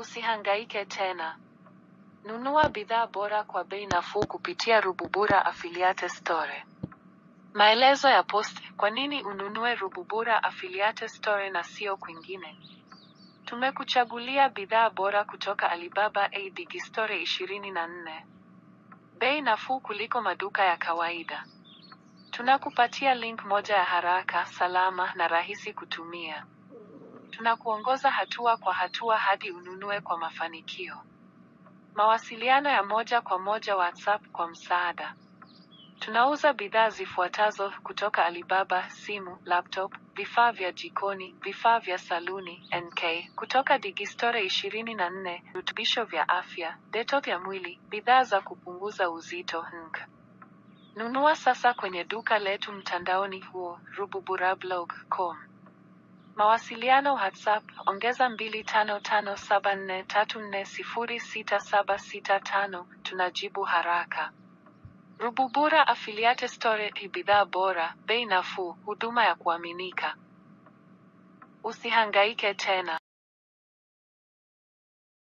Usihangaike tena. Nunua bidhaa bora kwa bei nafuu kupitia Rububura Affiliate Store. Maelezo ya post: kwa nini ununue Rububura Affiliate Store na sio kwingine? Tumekuchagulia bidhaa bora kutoka Alibaba Digistore 24. Bei nafuu kuliko maduka ya kawaida. Tunakupatia link moja ya haraka, salama na rahisi kutumia. Tunakuongoza hatua kwa hatua hadi ununue kwa mafanikio. Mawasiliano ya moja kwa moja WhatsApp kwa msaada. Tunauza bidhaa zifuatazo kutoka Alibaba: simu, laptop, vifaa vya jikoni, vifaa vya saluni, NK, kutoka Digistore 24, virutubisho vya afya, detox ya mwili, bidhaa za kupunguza uzito, NK. Nunua sasa kwenye duka letu mtandaoni huo, rububurablog.com. Mawasiliano WhatsApp, ongeza 255743406765, tunajibu haraka. Rububura Affiliate Store, bidhaa bora, bei nafuu, huduma ya kuaminika. Usihangaike tena.